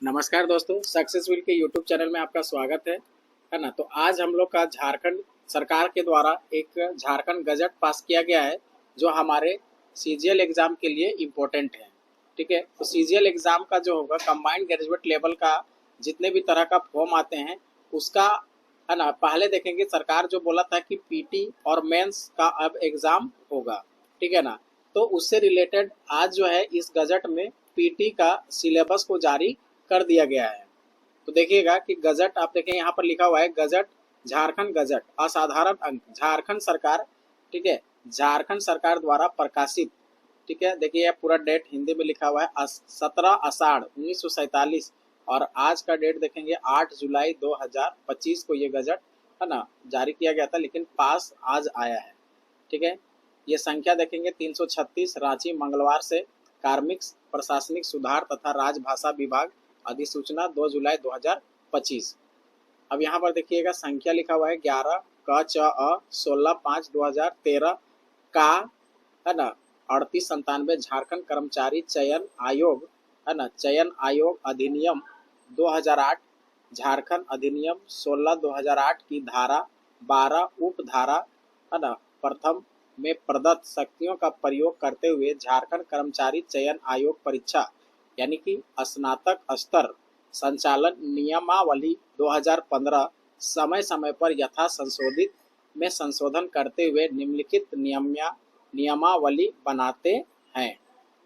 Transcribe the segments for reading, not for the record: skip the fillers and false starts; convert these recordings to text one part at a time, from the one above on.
नमस्कार दोस्तों, सक्सेसफुल के यूट्यूब चैनल में आपका स्वागत है ना। तो आज हम लोग का झारखंड सरकार के द्वारा एक झारखंड गजट पास किया गया है जो हमारे सीजीएल एग्ज़ाम के लिए इम्पोर्टेंट है। ठीक है, तो सीजीएल एग्ज़ाम का जो होगा कंबाइंड ग्रेजुएट लेवल का जितने भी तरह का फॉर्म आते हैं उसका है ना, पहले देखेंगे। सरकार जो बोला था कि पीटी और मेंस का अब एग्ज़ाम होगा, ठीक है ना। तो उससे रिलेटेड आज जो है इस गजट में पीटी का सिलेबस को जारी कर दिया गया है। तो देखिएगा कि गजट आप देखें यहाँ पर लिखा हुआ है गजट, झारखंड गजट असाधारण अंक झारखंड सरकार, ठीक है, झारखंड सरकार द्वारा प्रकाशित। ठीक है, देखिए यह पूरा डेट हिंदी में लिखा हुआ है 17 आषाढ़ 1947 और आज का डेट देखेंगे 8 जुलाई 2025 को ये गजट है ना जारी किया गया था, लेकिन पास आज आया है। ठीक है, ये संख्या देखेंगे 336, रांची मंगलवार से कार्मिक प्रशासनिक सुधार तथा राजभाषा विभाग अधिसूचना 2 जुलाई 2025। अब यहाँ पर देखिएगा संख्या लिखा हुआ है 11 क च अ 16/5/2013 का है ना 3897 झारखंड कर्मचारी चयन आयोग है ना, चयन आयोग अधिनियम 2008, झारखंड अधिनियम 16/2008 की धारा 12 उपधारा है ना प्रथम में प्रदत्त शक्तियों का प्रयोग करते हुए झारखंड कर्मचारी चयन आयोग परीक्षा यानी कि स्नातक स्तर संचालन नियमावली 2015 समय समय पर यथा संशोधित में संशोधन करते हुए निम्नलिखित नियमावली बनाते हैं।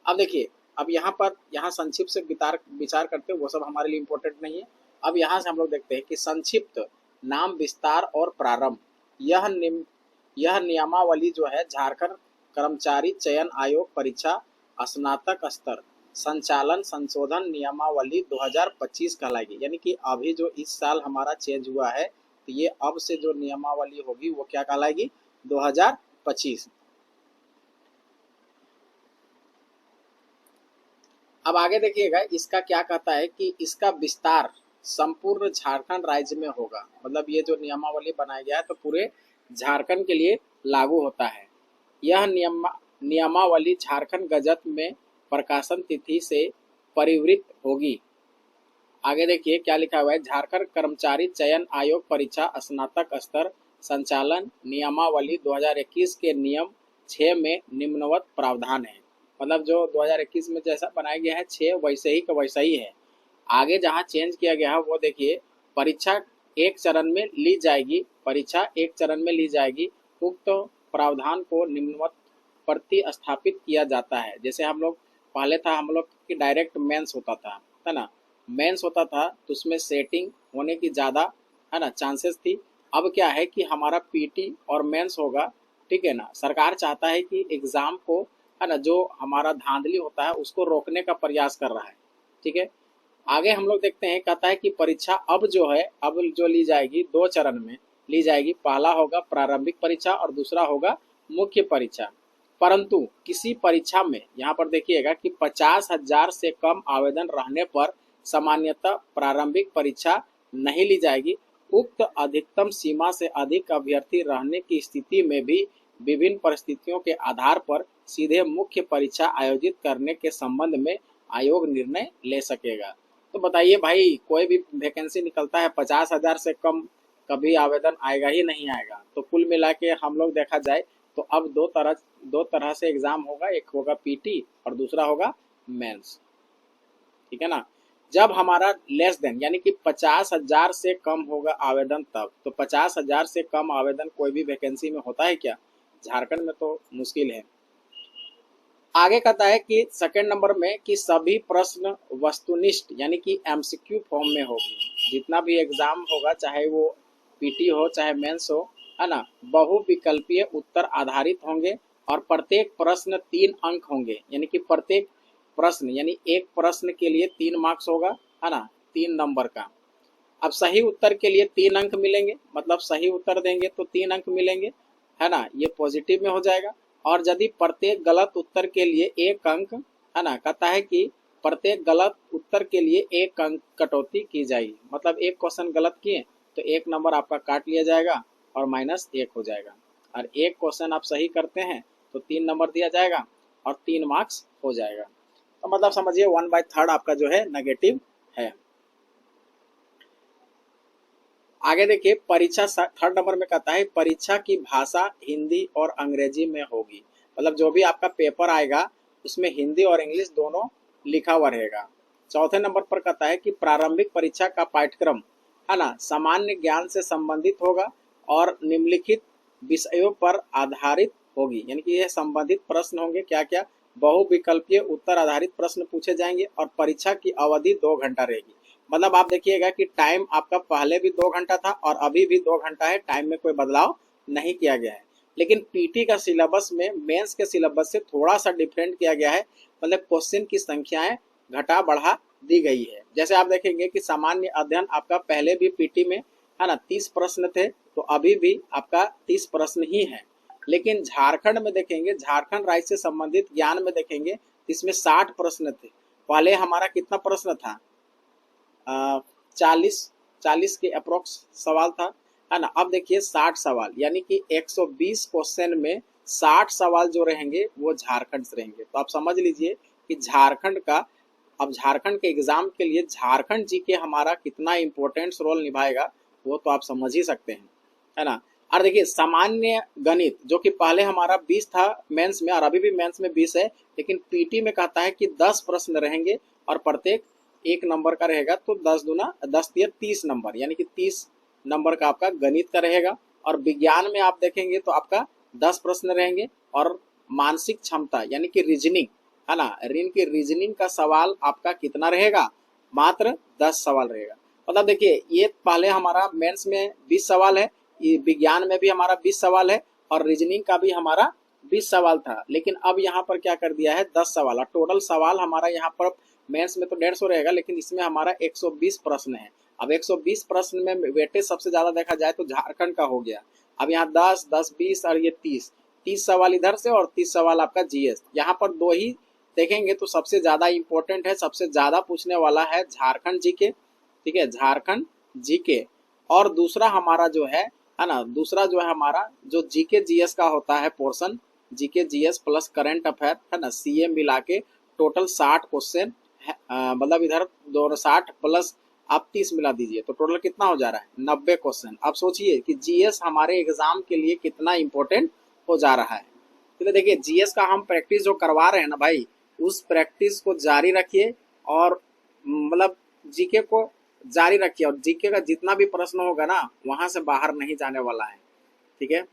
अब देखिए, अब यहाँ संक्षिप्त से विचार करते हैं, वो सब हमारे लिए इम्पोर्टेंट नहीं है। अब यहाँ से हम लोग देखते हैं कि संक्षिप्त नाम विस्तार और प्रारंभ, यह नियमावली जो है झारखंड कर्मचारी चयन आयोग परीक्षा स्नातक स्तर संचालन संशोधन नियमावली 2025 कहलाएगी। यानी कि अभी जो इस साल हमारा चेंज हुआ है तो ये अब से जो नियमावली होगी वो क्या कहलाएगी, 2025। अब आगे देखिएगा इसका क्या कहता है कि इसका विस्तार संपूर्ण झारखंड राज्य में होगा। मतलब ये जो नियमावली बनाया गया है तो पूरे झारखंड के लिए लागू होता है। यह नियमावली झारखंड गजट में प्रकाशन तिथि से परिवृत्त होगी। आगे देखिए क्या लिखा हुआ है, झारखंड कर्मचारी चयन आयोग परीक्षा स्नातक स्तर संचालन नियमावली 2021 के नियम 6 में निम्नवत प्रावधान है। मतलब जो 2021 में जैसा बनाया गया है 6 वैसे ही का वैसा ही है। आगे जहाँ चेंज किया गया है वो देखिए, परीक्षा एक चरण में ली जाएगी, परीक्षा एक चरण में ली जाएगी। उक्त प्रावधान को निम्नवत प्रतिस्थापित किया जाता है। जैसे हम लोग पहले था हम लोग की डायरेक्ट मेंस होता था, है ना, मेंस होता था तो उसमें सेटिंग होने की ज़्यादा है ना चांसेस थी। अब क्या है कि हमारा पीटी और मेंस होगा, ठीक है ना। सरकार चाहता है कि एग्ज़ाम को है ना जो हमारा धांधली होता है उसको रोकने का प्रयास कर रहा है। ठीक है, आगे हम लोग देखते हैं, कहता है कि परीक्षा अब जो है अब जो ली जाएगी 2 चरण में ली जाएगी। पहला होगा प्रारंभिक परीक्षा और दूसरा होगा मुख्य परीक्षा। परंतु किसी परीक्षा में यहाँ पर देखिएगा कि 50,000 से कम आवेदन रहने पर सामान्यतः प्रारंभिक परीक्षा नहीं ली जाएगी। उक्त अधिकतम सीमा से अधिक अभ्यर्थी रहने की स्थिति में भी विभिन्न परिस्थितियों के आधार पर सीधे मुख्य परीक्षा आयोजित करने के संबंध में आयोग निर्णय ले सकेगा। तो बताइए भाई, कोई भी वैकेंसी निकलता है 50,000 से कम कभी आवेदन आएगा ही नहीं आएगा। तो कुल मिला के हम लोग देखा जाए तो अब दो तरह से एग्जाम होगा, एक होगा पीटी और दूसरा होगा मेंस। ठीक है ना। जब हमारा लेस देन यानी कि 50,000 से कम होगा आवेदन तब, तो 50,000 से कम आवेदन कोई भी वैकेंसी में होता है क्या? झारखंड में तो मुश्किल है। आगे कहता है कि सेकंड नंबर में कि सभी प्रश्न वस्तुनिष्ठ यानी कि एमसीक्यू फॉर्म में होगी। जितना भी एग्जाम होगा चाहे वो पीटी हो चाहे मेंस हो, है ना, बहुविकल्पीय उत्तर आधारित होंगे और प्रत्येक प्रश्न 3 अंक होंगे। यानी कि प्रत्येक प्रश्न यानी एक प्रश्न के लिए 3 मार्क्स होगा, है ना, 3 नंबर का। अब सही उत्तर के लिए 3 अंक मिलेंगे, मतलब सही उत्तर देंगे तो 3 अंक मिलेंगे, है ना, ये पॉजिटिव में हो जाएगा। और यदि प्रत्येक गलत उत्तर के लिए 1 अंक, है ना, कहता है कि प्रत्येक गलत उत्तर के लिए 1 अंक कटौती की जाएगी। मतलब एक क्वेश्चन गलत किए तो 1 नंबर आपका काट लिया जाएगा और -1 हो जाएगा। और एक क्वेश्चन आप सही करते हैं तो 3 नंबर दिया जाएगा और 3 मार्क्स हो जाएगा। तो मतलब समझिए 1/3 आपका जो है नेगेटिव है। आगे देखिए परीक्षा थर्ड नंबर में कहता है परीक्षा की भाषा हिंदी और अंग्रेजी में होगी। मतलब जो भी आपका पेपर आएगा उसमें हिंदी और इंग्लिश दोनों लिखा हुआ रहेगा। चौथे नंबर पर कहता है कि प्रारंभिक परीक्षा का पाठ्यक्रम है ना सामान्य ज्ञान से संबंधित होगा और निम्नलिखित विषयों पर आधारित होगी। यानी कि यह संबंधित प्रश्न होंगे क्या क्या, बहुविकल्पीय उत्तर आधारित प्रश्न पूछे जाएंगे और परीक्षा की अवधि 2 घंटा रहेगी। मतलब आप देखिएगा कि टाइम आपका पहले भी 2 घंटा था और अभी भी 2 घंटा है, टाइम में कोई बदलाव नहीं किया गया है। लेकिन पीटी का सिलेबस में मेंस के सिलेबस से थोड़ा सा डिफरेंट किया गया है। मतलब क्वेश्चन की संख्याएं घटा बढ़ा दी गई है। जैसे आप देखेंगे कि सामान्य अध्ययन आपका पहले भी पीटी में है ना 30 प्रश्न थे, तो अभी भी आपका 30 प्रश्न ही है। लेकिन झारखंड में देखेंगे, झारखंड राज्य से संबंधित ज्ञान में देखेंगे इसमें 60 प्रश्न थे। पहले हमारा कितना प्रश्न था, 40 के अप्रोक्स सवाल था, है ना। अब देखिए 60 सवाल, यानी कि 120 क्वेश्चन में 60 सवाल जो रहेंगे वो झारखंड से रहेंगे। तो आप समझ लीजिए कि झारखंड का, अब झारखंड के एग्जाम के लिए झारखंड जी के हमारा कितना इंपॉर्टेंट रोल निभाएगा वो तो आप समझ ही सकते हैं, है ना। और देखिए सामान्य गणित जो कि पहले हमारा 20 था मेंस में और अभी भी मेंस में 20 है, लेकिन पीटी में कहता है कि 10 प्रश्न रहेंगे और प्रत्येक 1 नंबर का रहेगा। तो 10 दूना 10 तिया 30 नंबर, यानी कि 30 नंबर का आपका गणित का रहेगा। और विज्ञान में आप देखेंगे तो आपका 10 प्रश्न रहेंगे और मानसिक क्षमता यानी कि रीजनिंग, है ना, रीजनिंग का सवाल आपका कितना रहेगा, मात्र 10 सवाल रहेगा। मतलब देखिए ये पहले हमारा मेंस में 20 सवाल है, ये विज्ञान में भी हमारा 20 सवाल है और रीजनिंग का भी हमारा 20 सवाल था। लेकिन अब यहाँ पर क्या कर दिया है, 10 सवाल। और टोटल सवाल हमारा यहाँ पर मेंस में तो 150 रहेगा, लेकिन इसमें हमारा 120 प्रश्न है। अब 120 प्रश्न में वेटेज सबसे ज्यादा देखा जाए तो झारखंड का हो गया। अब यहाँ 10, 10, 20 और ये 30 सवाल इधर से और 30 सवाल आपका जीएस। यहाँ पर 2 ही देखेंगे तो सबसे ज्यादा इंपॉर्टेंट है, सबसे ज्यादा पूछने वाला है झारखंड जीके, ठीक है, झारखंड जीके। और दूसरा हमारा जो है ना, दूसरा जो है हमारा जो जीके जीएस का होता है portion, GK GS plus current affair, है ना, सीएम मिला के टोटल 60 क्वेश्चन है। मतलब इधर 60 प्लस आप 30 मिला दीजिए तो टोटल कितना हो जा रहा है, 90 क्वेश्चन। आप सोचिए कि जीएस हमारे एग्जाम के लिए कितना इंपॉर्टेंट हो जा रहा है। तो देखिए जीएस का हम प्रैक्टिस जो करवा रहे हैं ना भाई, उस प्रैक्टिस को जारी रखिए और मतलब जीके को जारी रखिए। और जीके का जितना भी प्रश्न होगा ना वहां से बाहर नहीं जाने वाला है, ठीक है।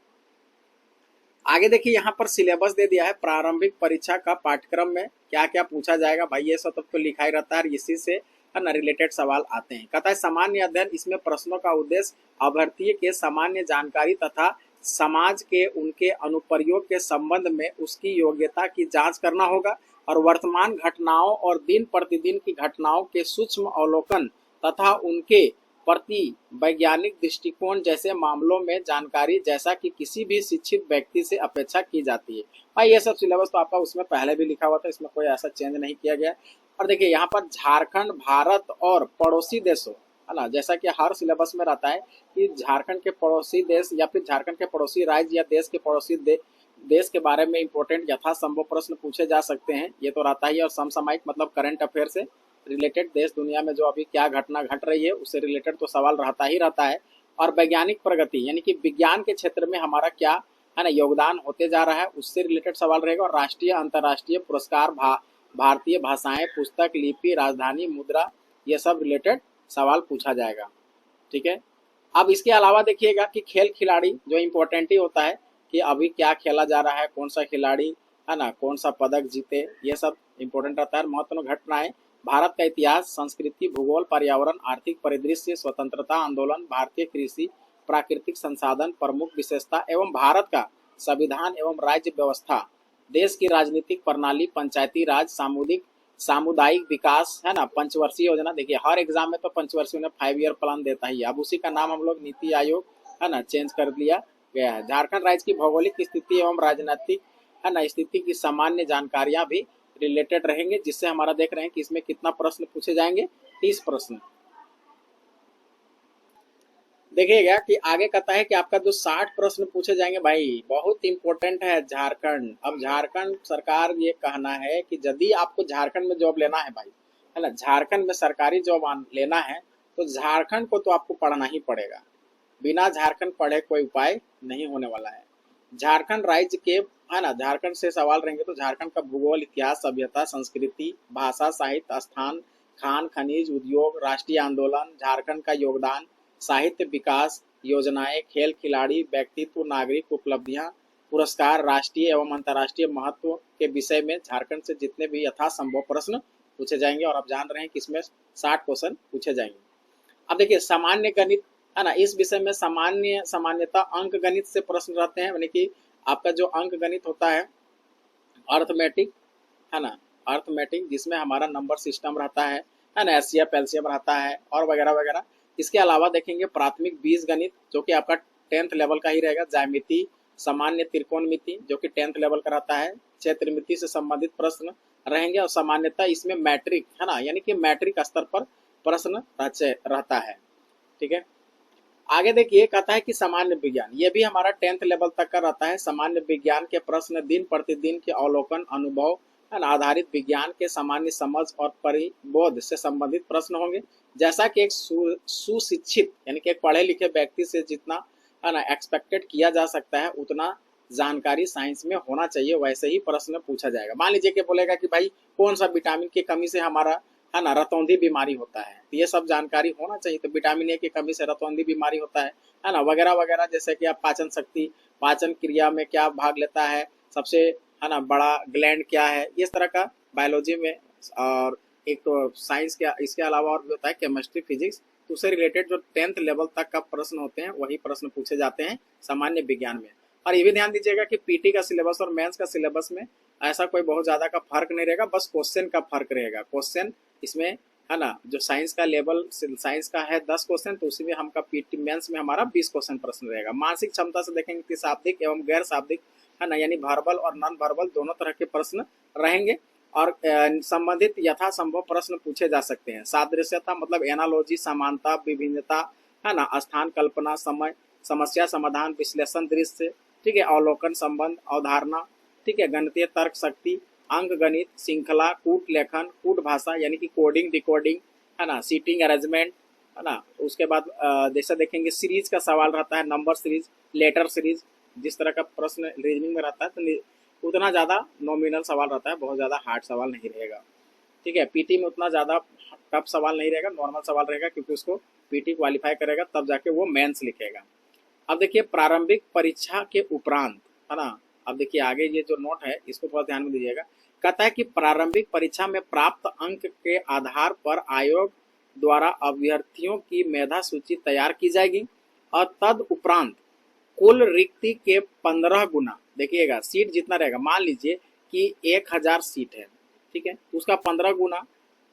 आगे देखिए यहाँ पर सिलेबस दे दिया है, प्रारंभिक परीक्षा का पाठ्यक्रम में क्या क्या पूछा जाएगा भाई, ये सब तो लिखा ही रहता है, इसी से है ना रिलेटेड सवाल आते हैं। कहता है सामान्य अध्ययन, इसमें प्रश्नों का उद्देश्य अभ्यर्थी के सामान्य जानकारी तथा समाज के उनके अनुप्रयोग के संबंध में उसकी योग्यता की जांच करना होगा और वर्तमान घटनाओं और दिन प्रतिदिन की घटनाओं के सूक्ष्म अवलोकन तथा उनके प्रति वैज्ञानिक दृष्टिकोण जैसे मामलों में जानकारी जैसा कि किसी भी शिक्षित व्यक्ति से अपेक्षा की जाती है। भाई ये सब सिलेबस तो आपका उसमें पहले भी लिखा हुआ था, इसमें कोई ऐसा चेंज नहीं किया गया। और देखिए यहाँ पर झारखंड, भारत और पड़ोसी देशों, है ना, जैसा कि हर सिलेबस में रहता है कि झारखंड के पड़ोसी देश या फिर झारखंड के पड़ोसी राज्य या देश के पड़ोसी देश के बारे में इंपॉर्टेंट यथासंभव प्रश्न पूछे जा सकते हैं, ये तो रहता ही है। और समसामयिक मतलब करंट अफेयर से रिलेटेड, देश दुनिया में जो अभी क्या घटना घट रही है उससे रिलेटेड तो सवाल रहता ही रहता है। और वैज्ञानिक प्रगति यानी कि विज्ञान के क्षेत्र में हमारा क्या है ना योगदान होते जा रहा है उससे रिलेटेड सवाल रहेगा। और राष्ट्रीय अंतर्राष्ट्रीय पुरस्कार, भारतीय भाषाएं, पुस्तक, लिपि, राजधानी, मुद्रा, ये सब रिलेटेड सवाल पूछा जाएगा, ठीक है। अब इसके अलावा देखिएगा कि खेल खिलाड़ी जो इम्पोर्टेंट ही होता है कि अभी क्या खेला जा रहा है, कौन सा खिलाड़ी है ना कौन सा पदक जीते, ये सब इम्पोर्टेंट रहता है। महत्वपूर्ण घटनाएं, भारत का इतिहास, संस्कृति, भूगोल, पर्यावरण, आर्थिक परिदृश्य, स्वतंत्रता आंदोलन, भारतीय कृषि, प्राकृतिक संसाधन, प्रमुख विशेषता एवं भारत का संविधान एवं राज्य व्यवस्था, देश की राजनीतिक प्रणाली, पंचायती राज, सामुदायिक विकास, है ना, पंचवर्षीय योजना। देखिए हर एग्जाम में तो पंचवर्षीय 5 ईयर प्लान देता ही है, अब उसी का नाम हम लोग नीति आयोग है ना चेंज कर दिया गया है। झारखंड राज्य की भौगोलिक स्थिति एवं राजनीतिक है ना स्थिति की सामान्य जानकारियां भी रिलेटेड रहेंगे, जिससे हमारा देख रहे हैं कि इसमें कितना प्रश्न पूछे जाएंगे, 30 प्रश्न। देखिएगा कि आगे कहता है कि आपका जो 60 प्रश्न पूछे जाएंगे भाई बहुत इंपॉर्टेंट है झारखंड। अब झारखंड सरकार ये कहना है कि यदि आपको झारखंड में जॉब लेना है भाई, है ना, झारखंड में सरकारी जॉब लेना है तो झारखंड को तो आपको पढ़ना ही पड़ेगा। बिना झारखंड पढ़े कोई उपाय नहीं होने वाला है। झारखंड राज्य के, है ना, झारखंड से सवाल रहेंगे तो झारखंड का भूगोल, इतिहास, सभ्यता, संस्कृति, भाषा, साहित्य, स्थान, खान खनिज, उद्योग, राष्ट्रीय आंदोलन, झारखंड का योगदान, साहित्य विकास योजनाएं, खेल खिलाड़ी, व्यक्तित्व, नागरिक उपलब्धियां, पुरस्कार, राष्ट्रीय एवं अंतर्राष्ट्रीय महत्व के विषय में झारखंड से जितने भी यथासंभव प्रश्न पूछे जाएंगे। और आप जान रहे हैं कि इसमें 60 क्वेश्चन पूछे जाएंगे। अब देखिए सामान्य गणित, है ना, इस विषय में सामान्यता अंक गणित से प्रश्न रहते हैं, यानी कि आपका जो अंक गणित होता है अर्थमेटिक, है ना, अर्थमेटिक, जिसमें हमारा नंबर सिस्टम रहता है ना, एचसीएफ एलसीएम रहता है और वगैरह वगैरह। इसके अलावा देखेंगे प्राथमिक बीज गणित जो कि आपका 10th लेवल का ही रहेगा, ज्यामिति, सामान्य त्रिकोणमिति जो कि 10th लेवल का रहता है, क्षेत्रमिति से संबंधित प्रश्न रहेंगे। और सामान्यता इसमें मैट्रिक, है ना, यानी कि मैट्रिक स्तर पर प्रश्न रहता है। ठीक है, आगे देखिए कहता है कि सामान्य विज्ञान, ये भी हमारा 10th लेवल तक का रहता है। सामान्य विज्ञान के प्रश्न दिन प्रतिदिन के अवलोकन, अनुभव आधारित विज्ञान के सामान्य समझ और परिबोध से संबंधित प्रश्न होंगे। जैसा कि एक सुशिक्षित यानी कि एक पढ़े लिखे व्यक्ति से जितना, है ना, एक्सपेक्टेड किया जा सकता है उतना जानकारी साइंस में होना चाहिए, वैसे ही प्रश्न पूछा जाएगा। मान लीजिए कि बोलेगा कि भाई कौन सा विटामिन की कमी से हमारा, है ना, रतौंधी बीमारी होता है, तो ये सब जानकारी होना चाहिए। तो विटामिन ए की कमी से रतौंधी बीमारी होता है ना, वगैरह वगैरह। जैसे कि आप पाचन शक्ति, पाचन क्रिया में क्या भाग लेता है, सबसे, है ना, बड़ा ग्लैंड क्या है, इस तरह का बायोलॉजी में। और एक तो साइंस के, इसके अलावा और भी होता है केमिस्ट्री, फिजिक्स, तो उससे रिलेटेड जो 10th लेवल तक का प्रश्न होते हैं वही प्रश्न पूछे जाते हैं सामान्य विज्ञान में। और ये भी ध्यान दीजिएगा कि पीटी का सिलेबस और मेंस का सिलेबस में ऐसा कोई बहुत ज्यादा का फर्क नहीं रहेगा, बस क्वेश्चन का फर्क रहेगा। क्वेश्चन इसमें, है ना, जो साइंस का लेवल, साइंस का है 10 क्वेश्चन, तो उसी में हमका पीटी मेंस में हमारा 20 क्वेश्चन प्रश्न रहेगा। मानसिक क्षमता से देखेंगे कि शाब्दिक एवं गैर शाब्दिक, है ना, यानी वर्बल और नॉन वर्बल दोनों तरह के प्रश्न रहेंगे। और संबंधित यथासंभव प्रश्न पूछे जा सकते हैं। सादृश्यता मतलब एनालॉजी, समानता, विभिन्नता, है ना, स्थान कल्पना, समय, समस्या समाधान, विश्लेषण, दृश्य, ठीक है, अवलोकन, संबंध, अवधारणा, ठीक है, गणितीय तर्क शक्ति, अंक गणित, श्रृंखला, कूट लेखन, कूट भाषा यानी कि कोडिंग, डिकोडिंग, है ना, सीटिंग अरेंजमेंट, है ना। उसके बाद जैसा देखेंगे सीरीज का सवाल रहता है, नंबर सीरीज, लेटर सीरीज, जिस तरह का प्रश्न रीजनिंग में रहता है तो उतना ज़्यादा नॉमिनल सवाल रहता है, बहुत ज़्यादा हार्ड सवाल नहीं रहेगा। ठीक है, पीटी में उतना ज़्यादा टफ सवाल नहीं रहेगा, नॉर्मल सवाल रहेगा, क्योंकि उसको पीटी क्वालिफाई करेगा तब जाके वो मेंस लिखेगा। अब देखिए प्रारंभिक परीक्षा के उपरांत, है ना, अब देखिए आगे ये जो नोट है इसको थोड़ा ध्यान में दीजिएगा। कहता है कि प्रारंभिक परीक्षा में प्राप्त अंक के आधार पर आयोग द्वारा अभ्यर्थियों की मेधा सूची तैयार की जाएगी और तद उपरांत कुल रिक्ति के 15 गुना, देखिएगा सीट जितना रहेगा, मान लीजिए कि 1000 सीट है, ठीक है, उसका 15 गुना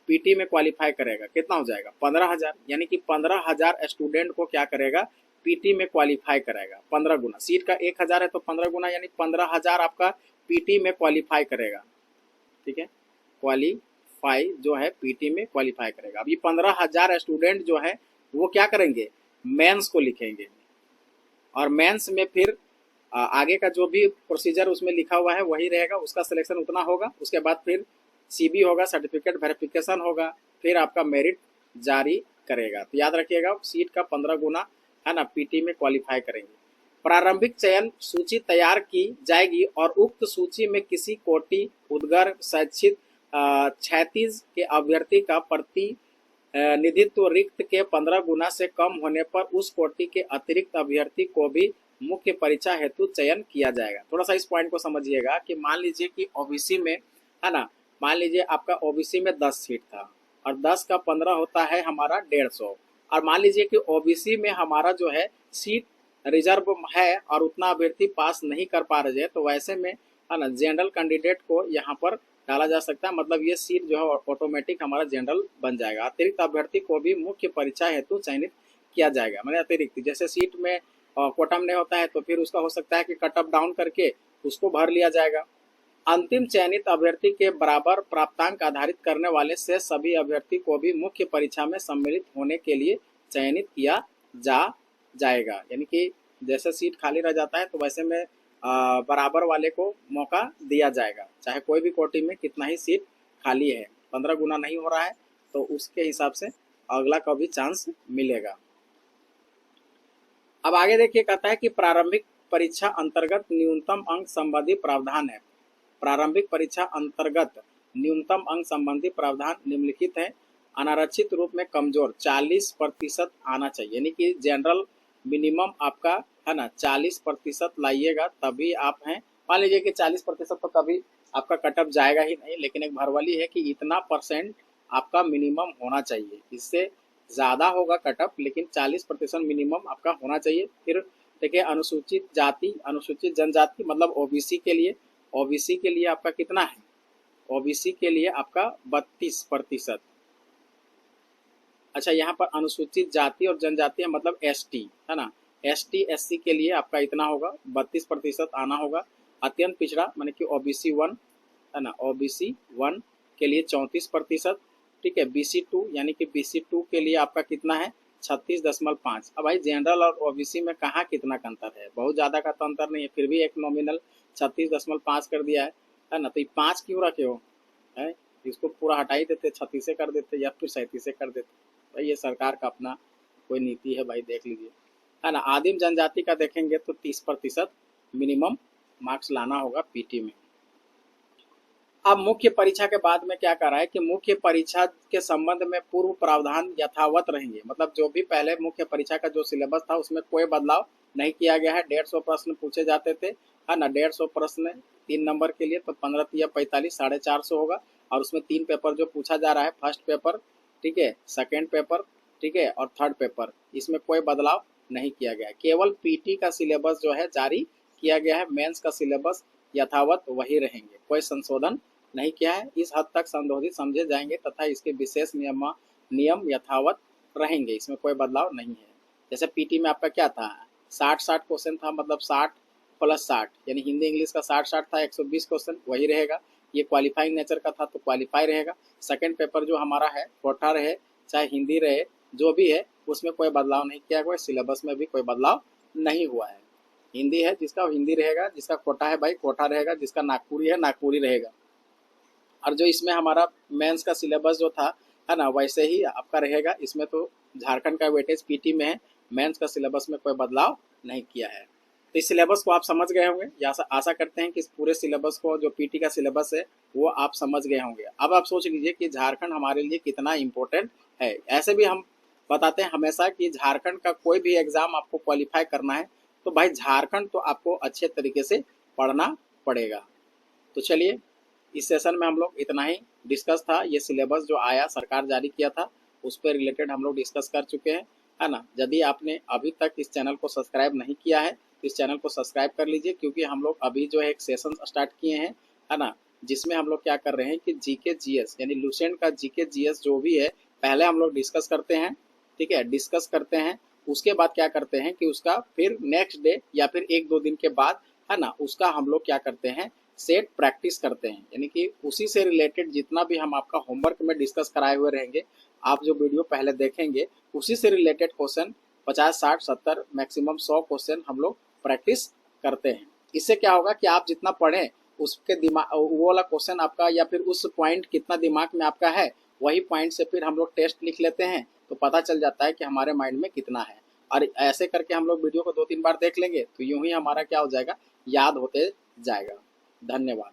पीटी में क्वालिफाई करेगा, कितना हो जाएगा 15,000, यानी कि 15,000 स्टूडेंट को क्या करेगा, पीटी में क्वालिफाई कराएगा। 15 गुना, सीट का 1000 है तो 15 गुना यानी 15,000 आपका पीटी में क्वालिफाई करेगा। ठीक है, क्वालिफाई जो है पीटी में क्वालिफाई करेगा। अब ये 15,000 स्टूडेंट जो है वो क्या करेंगे, मेंस को लिखेंगे, और मेंस में फिर आगे का जो भी प्रोसीजर उसमें लिखा हुआ है वही रहेगा, उसका सिलेक्शन उतना होगा। उसके बाद फिर सीबी होगा, सर्टिफिकेट वेरिफिकेशन होगा, फिर आपका मेरिट जारी करेगा। तो याद रखिएगा सीट का 15 गुना, है ना, पीटी में क्वालिफाई करेंगे। प्रारंभिक चयन सूची तैयार की जाएगी और उक्त सूची में किसी कोटि, उद्गर, शैक्षिक क्षैतिज के अभ्यर्थी का प्रतिनिधित्व रिक्त के 15 गुना से कम होने पर उस कोटि के अतिरिक्त अभ्यर्थी को भी मुख्य परीक्षा हेतु चयन किया जाएगा। थोड़ा सा इस पॉइंट को समझिएगा कि मान लीजिए कि ओबीसी में, है ना, मान लीजिए आपका ओबीसी में 10 सीट था और 10 का 15 होता है हमारा 150, और मान लीजिए कि ओबीसी में हमारा जो है सीट रिजर्व है और उतना अभ्यर्थी पास नहीं कर पा रहे हैं, तो वैसे में, है ना, जनरल कैंडिडेट को यहाँ पर डाला जा सकता है, मतलब ये सीट जो है ऑटोमेटिक हमारा जनरल बन जाएगा। अतिरिक्त अभ्यर्थी को भी मुख्य परीक्षा हेतु चयनित किया जाएगा, मतलब अतिरिक्त, जैसे सीट में कोटा में नहीं होता है तो फिर उसका हो सकता है कि कट ऑफ डाउन करके उसको भर लिया जाएगा। अंतिम चयनित अभ्यर्थी के बराबर प्राप्तांक आधारित करने वाले से सभी अभ्यर्थी को भी मुख्य परीक्षा में सम्मिलित होने के लिए चयनित किया जाएगा, यानी कि जैसे सीट खाली रह जाता है तो वैसे में बराबर वाले को मौका दिया जाएगा, चाहे कोई भी कोटि में कितना ही सीट खाली है, 15 गुना नहीं हो रहा है तो उसके हिसाब से अगला का भी चांस मिलेगा। अब आगे देखिए, कहता है कि प्रारंभिक परीक्षा अंतर्गत न्यूनतम अंक संबंधी प्रावधान है। प्रारंभिक परीक्षा अंतर्गत न्यूनतम अंक संबंधी प्रावधान निम्नलिखित है। अनारक्षित रूप में कमजोर 40% आना चाहिए, यानी कि जनरल मिनिमम आपका है ना 40% लाइएगा तभी आप हैं। मान लीजिए कि 40% तो कभी आपका कटअप जाएगा ही नहीं, लेकिन एक भरवली है कि इतना परसेंट आपका मिनिमम होना चाहिए। इससे ज़्यादा होगा कटअप, लेकिन 40% मिनिमम आपका होना चाहिए। फिर देखिए, अनुसूचित जाति अनुसूचित जनजाति मतलब ओबीसी के लिए, ओबीसी के लिए आपका कितना है, ओबीसी के लिए आपका 32%। अच्छा, यहाँ पर अनुसूचित जाति और जनजाति है मतलब एसटी है ना, एसटी एससी के लिए आपका इतना होगा 32% आना होगा। अत्यंत पिछड़ा माने कि ओबीसी 1 है ना, ओबीसी 1 के लिए 34%। ठीक है, बीसी 2 यानी कि बीसी 2 के लिए आपका कितना है 36.5। अब भाई जनरल और ओबीसी में कहाँ कितना का अंतर है, बहुत ज़्यादा का तो अंतर नहीं है, फिर भी एक नॉमिनल 36.5 कर दिया है ना। तो ये 5 क्यों रखे हो है, इसको पूरा हटा ही देते, 36 से कर देते या फिर 37 से कर देते। भाई ये सरकार का अपना कोई नीति है भाई, देख लीजिए है ना। आदिम जनजाति का देखेंगे तो 30% मिनिमम मार्क्स लाना होगा पीटी में। अब मुख्य परीक्षा के बाद में क्या कर रहा है कि मुख्य परीक्षा के संबंध में पूर्व प्रावधान यथावत रहेंगे, मतलब जो भी पहले मुख्य परीक्षा का जो सिलेबस था उसमें कोई बदलाव नहीं किया गया है। 150 प्रश्न पूछे जाते थे है ना, 150 प्रश्न 3 नंबर के लिए, तो 15 या 45 450 होगा। और उसमें 3 पेपर जो पूछा जा रहा है, फर्स्ट पेपर ठीक है, सेकेंड पेपर ठीक है और थर्ड पेपर, इसमें कोई बदलाव नहीं किया गया है। केवल पीटी का सिलेबस जो है जारी किया गया है, मेंस का सिलेबस यथावत वही रहेंगे, कोई संशोधन नहीं किया है। इस हद तक संशोधित समझे जाएंगे तथा इसके विशेष नियम यथावत रहेंगे, इसमें कोई बदलाव नहीं है। जैसे पीटी में आपका क्या था, 60 क्वेश्चन था, मतलब 60 + 60 यानी हिंदी इंग्लिश का 60 था, 120 क्वेश्चन वही रहेगा। ये क्वालिफाइंग नेचर का था तो क्वालिफाई रहेगा। सेकेंड पेपर जो हमारा है कोटा रहे चाहे हिंदी रहे, जो भी है उसमें कोई बदलाव नहीं किया गया, सिलेबस में भी कोई बदलाव नहीं हुआ है। हिंदी है जिसका हिंदी रहेगा, जिसका कोटा है भाई कोटा रहेगा, जिसका नागपुरी है नागपुरी रहेगा। और जो इसमें हमारा मेंस का सिलेबस जो था है ना वैसे ही आपका रहेगा। इसमें तो झारखंड का वेटेज पीटी में है, मेंस का सिलेबस में कोई बदलाव नहीं किया है। तो इस सिलेबस को आप समझ गए होंगे, या आशा करते हैं कि इस पूरे सिलेबस को जो पीटी का सिलेबस है वो आप समझ गए होंगे। अब आप सोच लीजिए कि झारखंड हमारे लिए कितना इम्पोर्टेंट है। ऐसे भी हम बताते हैं हमेशा कि झारखंड का कोई भी एग्जाम आपको क्वालिफाई करना है तो भाई झारखंड तो आपको अच्छे तरीके से पढ़ना पड़ेगा। तो चलिए, इस सेशन में हम लोग इतना ही डिस्कस था। ये सिलेबस जो आया सरकार जारी किया था उस पर रिलेटेड हम लोग डिस्कस कर चुके हैं है ना। यदि आपने अभी तक इस चैनल को सब्सक्राइब नहीं किया है तो इस चैनल को सब्सक्राइब कर लीजिए, क्योंकि हम लोग अभी जो है एक सेशन स्टार्ट किए हैं है ना, जिसमें हम लोग क्या कर रहे हैं कि जीके जीएस यानी लुसेंट का जीके जीएस जो भी है पहले हम लोग डिस्कस करते हैं। ठीक है, डिस्कस करते हैं, उसके बाद क्या करते हैं कि उसका फिर नेक्स्ट डे या फिर 1-2 दिन के बाद है ना उसका हम लोग क्या करते हैं सेट प्रैक्टिस करते हैं। यानी कि उसी से रिलेटेड जितना भी हम आपका होमवर्क में डिस्कस कराए हुए रहेंगे, आप जो वीडियो पहले देखेंगे उसी से रिलेटेड क्वेश्चन 50 60 70 मैक्सिमम 100 क्वेश्चन हम लोग प्रैक्टिस करते हैं। इससे क्या होगा कि आप जितना पढ़ें उसके दिमाग वो वाला क्वेश्चन आपका या फिर उस पॉइंट कितना दिमाग में आपका है, वही पॉइंट से फिर हम लोग टेस्ट लिख लेते हैं तो पता चल जाता है कि हमारे माइंड में कितना है। और ऐसे करके हम लोग वीडियो को 2-3 बार देख लेंगे तो यूं ही हमारा क्या हो जाएगा, याद होते जाएगा। धन्यवाद।